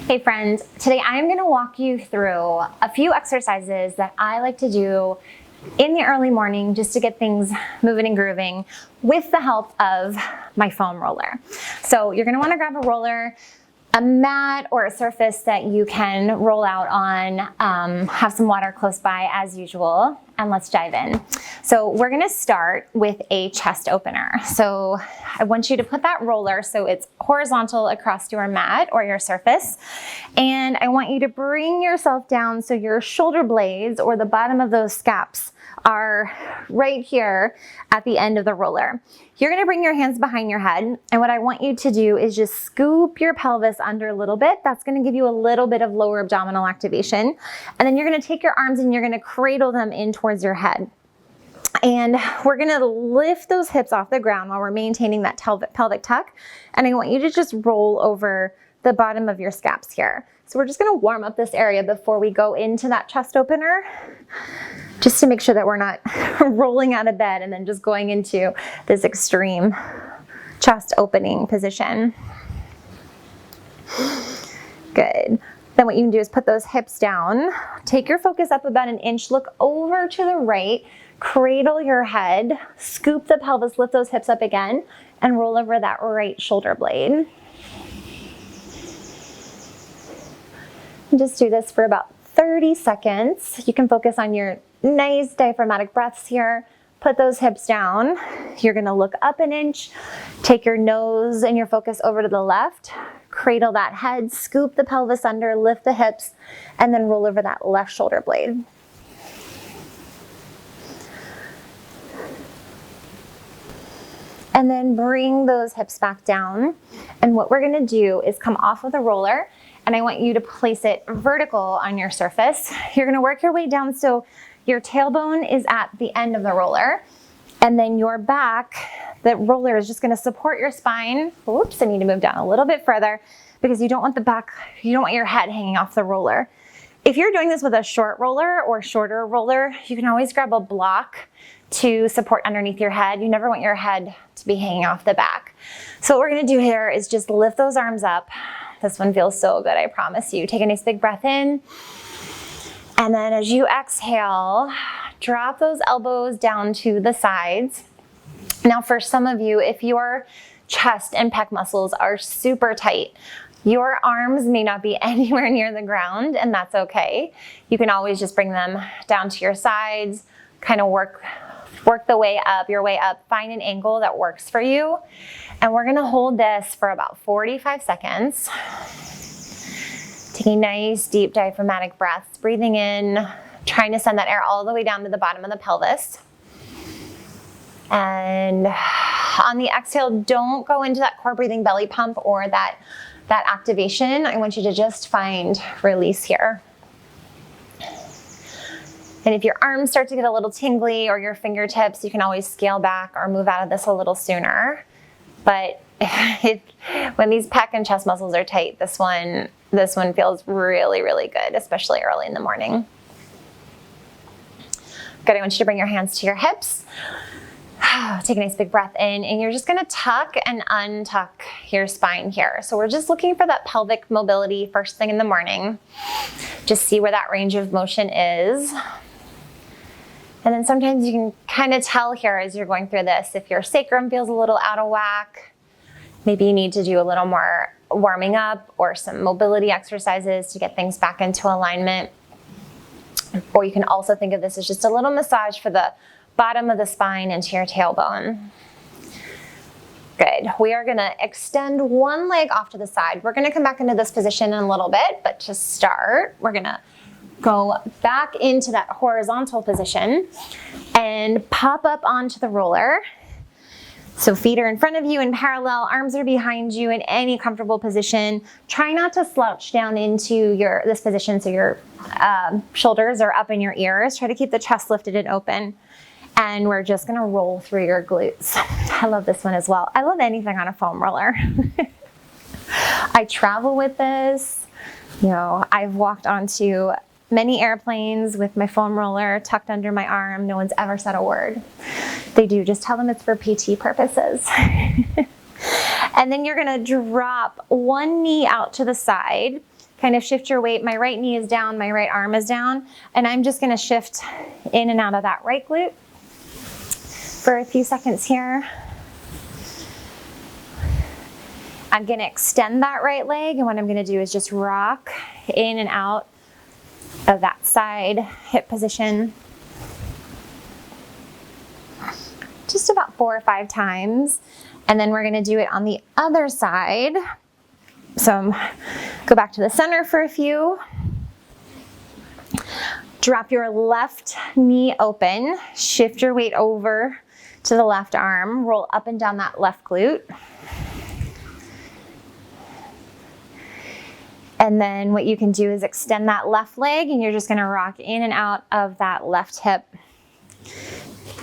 Hey friends, today I am going to walk you through a few exercises that I like to do in the early morning just to get things moving and grooving with the help of my foam roller. So you're going to want to grab a roller, a mat or a surface that you can roll out on, have some water close by as usual, and let's dive in. So we're gonna start with a chest opener. So I want you to put that roller so it's horizontal across your mat or your surface. And I want you to bring yourself down so your shoulder blades or the bottom of those scaps are right here at the end of the roller. You're gonna bring your hands behind your head, and what I want you to do is just scoop your pelvis under a little bit. That's gonna give you a little bit of lower abdominal activation. And then you're gonna take your arms and you're gonna cradle them in towards your head. And we're gonna lift those hips off the ground while we're maintaining that pelvic tuck. And I want you to just roll over the bottom of your scaps here. So we're just gonna warm up this area before we go into that chest opener, just to make sure that we're not rolling out of bed and then just going into this extreme chest opening position. Good. Then what you can do is put those hips down, take your focus up about an inch, look over to the right, cradle your head, scoop the pelvis, lift those hips up again, and roll over that right shoulder blade. And just do this for about 30 seconds. You can focus on your nice diaphragmatic breaths here. Put those hips down. You're gonna look up an inch, take your nose and your focus over to the left, cradle that head, scoop the pelvis under, lift the hips, and then roll over that left shoulder blade. And then bring those hips back down. And what we're gonna do is come off of the roller, and I want you to place it vertical on your surface. You're gonna work your way down so your tailbone is at the end of the roller, and then your back, the roller is just gonna support your spine. Whoops, I need to move down a little bit further because you don't want your head hanging off the roller. If you're doing this with a short roller or shorter roller, you can always grab a block to support underneath your head. You never want your head to be hanging off the back. So what we're gonna do here is just lift those arms up. This one feels so good, I promise you. Take a nice big breath in. And then as you exhale, drop those elbows down to the sides. Now for some of you, if your chest and pec muscles are super tight, your arms may not be anywhere near the ground, and that's okay. You can always just bring them down to your sides, kind of work your way up, find an angle that works for you. And we're gonna hold this for about 45 seconds. Taking nice, deep diaphragmatic breaths, breathing in, trying to send that air all the way down to the bottom of the pelvis. And on the exhale, don't go into that core breathing belly pump or that activation. I want you to just find release here. And if your arms start to get a little tingly or your fingertips, you can always scale back or move out of this a little sooner. But when these pec and chest muscles are tight, this one feels really, really good, especially early in the morning. Good, I want you to bring your hands to your hips. Take a nice big breath in, and you're just gonna tuck and untuck your spine here. So we're just looking for that pelvic mobility first thing in the morning. Just see where that range of motion is. And then sometimes you can kind of tell here as you're going through this, if your sacrum feels a little out of whack, maybe you need to do a little more warming up or some mobility exercises to get things back into alignment. Or you can also think of this as just a little massage for the bottom of the spine into your tailbone. Good. We are gonna extend one leg off to the side. We're gonna come back into this position in a little bit, but to start, we're gonna go back into that horizontal position and pop up onto the roller. So feet are in front of you in parallel, arms are behind you in any comfortable position. Try not to slouch down into this position so your shoulders are up in your ears. Try to keep the chest lifted and open. And we're just gonna roll through your glutes. I love this one as well. I love anything on a foam roller. I travel with this. You know, I've walked onto many airplanes with my foam roller tucked under my arm. No one's ever said a word. They do, just tell them it's for PT purposes. And then you're gonna drop one knee out to the side, kind of shift your weight. My right knee is down, my right arm is down, and I'm just gonna shift in and out of that right glute for a few seconds here. I'm gonna extend that right leg, and what I'm gonna do is just rock in and out of that side hip position. Just about 4 or 5 times. And then we're gonna do it on the other side. So go back to the center for a few. Drop your left knee open, shift your weight over to the left arm, roll up and down that left glute. And then what you can do is extend that left leg, and you're just gonna rock in and out of that left hip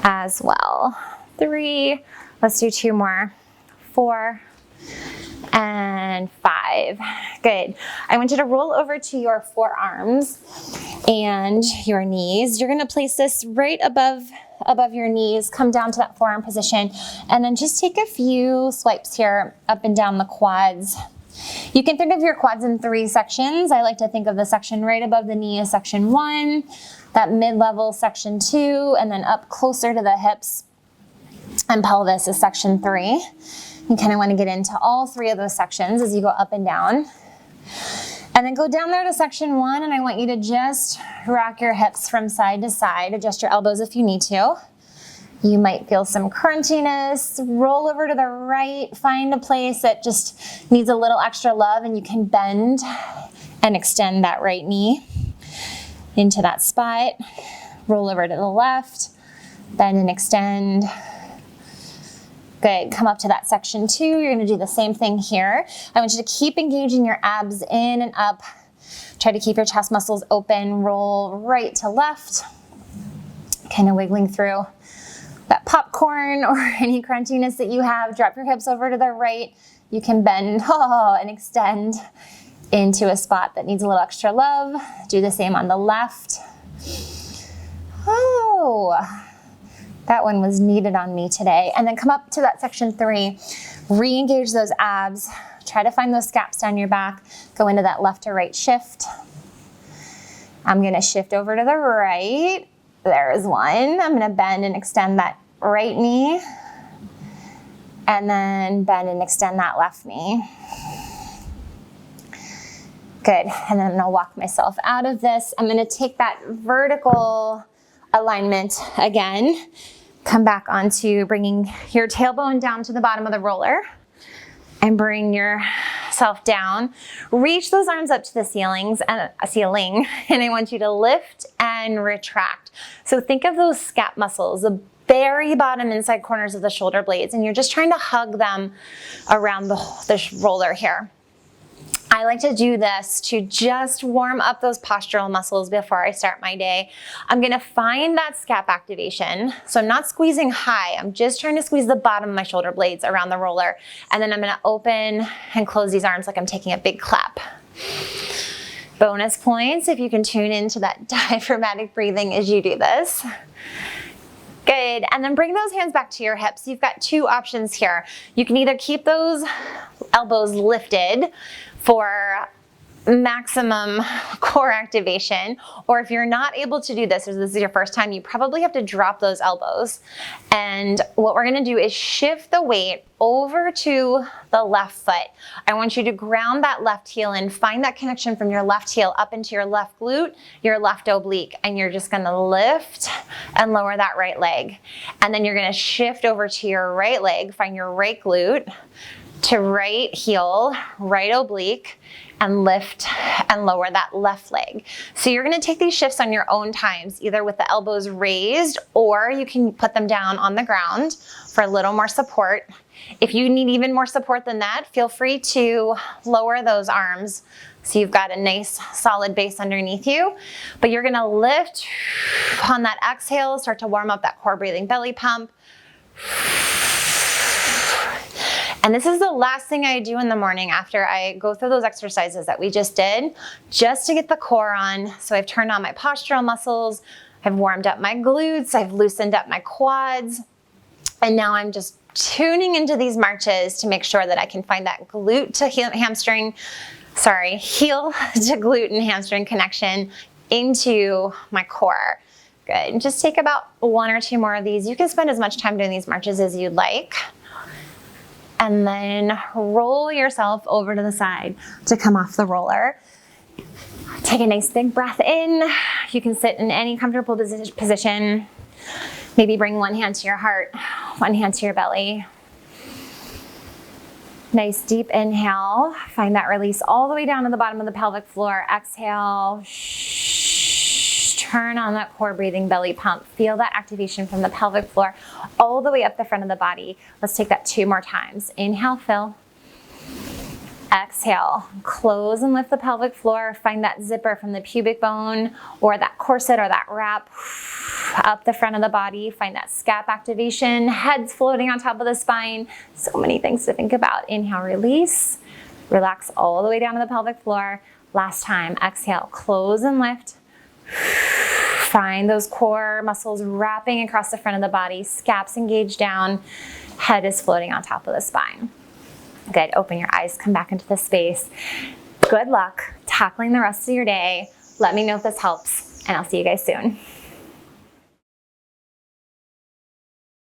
as well. 3, let's do 2 more. 4 and 5. Good. I want you to roll over to your forearms and your knees. You're gonna place this right above your knees, come down to that forearm position, and then just take a few swipes here up and down the quads. You can think of your quads in 3 sections. I like to think of the section right above the knee as section 1, that mid-level section 2, and then up closer to the hips and pelvis is section 3. You kind of want to get into all 3 of those sections as you go up and down. And then go down there to section 1, and I want you to just rock your hips from side to side. Adjust your elbows if you need to. You might feel some crunchiness. Roll over to the right. Find a place that just needs a little extra love, and you can bend and extend that right knee into that spot. Roll over to the left. Bend and extend. Good. Come up to that section 2. You're going to do the same thing here. I want you to keep engaging your abs in and up. Try to keep your chest muscles open. Roll right to left. Kind of wiggling through that popcorn or any crunchiness that you have. Drop your hips over to the right. You can bend and extend into a spot that needs a little extra love. Do the same on the left. That one was needed on me today. And then come up to that section 3. Re-engage those abs. Try to find those scaps down your back. Go into that left to right shift. I'm going to shift over to the right. There's one. I'm going to bend and extend that right knee, and then bend and extend that left knee. Good. And then I'm going to walk myself out of this. I'm going to take that vertical alignment again. Come back onto bringing your tailbone down to the bottom of the roller, and bring yourself down. Reach those arms up to the ceiling, and I want you to lift and retract. So think of those scap muscles, the very bottom inside corners of the shoulder blades, and you're just trying to hug them around the roller here. I like to do this to just warm up those postural muscles before I start my day. I'm gonna find that scap activation. So I'm not squeezing high, I'm just trying to squeeze the bottom of my shoulder blades around the roller. And then I'm gonna open and close these arms like I'm taking a big clap. Bonus points if you can tune into that diaphragmatic breathing as you do this. Good, and then bring those hands back to your hips. You've got 2 options here. You can either keep those elbows lifted for maximum core activation, or if you're not able to do this, or this is your first time, you probably have to drop those elbows. And what we're gonna do is shift the weight over to the left foot. I want you to ground that left heel in, find that connection from your left heel up into your left glute, your left oblique, and you're just gonna lift and lower that right leg. And then you're gonna shift over to your right leg, find your right glute, to right heel, right oblique, and lift and lower that left leg. So you're gonna take these shifts on your own times, either with the elbows raised, or you can put them down on the ground for a little more support. If you need even more support than that, feel free to lower those arms so you've got a nice solid base underneath you. But you're gonna lift on that exhale, start to warm up that core breathing belly pump. And this is the last thing I do in the morning after I go through those exercises that we just did, just to get the core on. So I've turned on my postural muscles, I've warmed up my glutes, I've loosened up my quads, and now I'm just tuning into these marches to make sure that I can find that glute to hamstring heel to glute and hamstring connection into my core. Good. Just take about 1 or 2 more of these. You can spend as much time doing these marches as you'd like. And then roll yourself over to the side to come off the roller. Take a nice big breath in. You can sit in any comfortable position. Maybe bring one hand to your heart, one hand to your belly. Nice deep inhale. Find that release all the way down to the bottom of the pelvic floor. Exhale. Turn on that core breathing belly pump. Feel that activation from the pelvic floor all the way up the front of the body. Let's take that 2 more times. Inhale, fill. Exhale, close and lift the pelvic floor. Find that zipper from the pubic bone or that corset or that wrap up the front of the body. Find that scap activation, heads floating on top of the spine. So many things to think about. Inhale, release. Relax all the way down to the pelvic floor. Last time, exhale, close and lift. Find those core muscles wrapping across the front of the body. Scaps engaged down. Head is floating on top of the spine. Good. Open your eyes, come back into the space. Good luck tackling the rest of your day. Let me know if this helps, and I'll see you guys soon.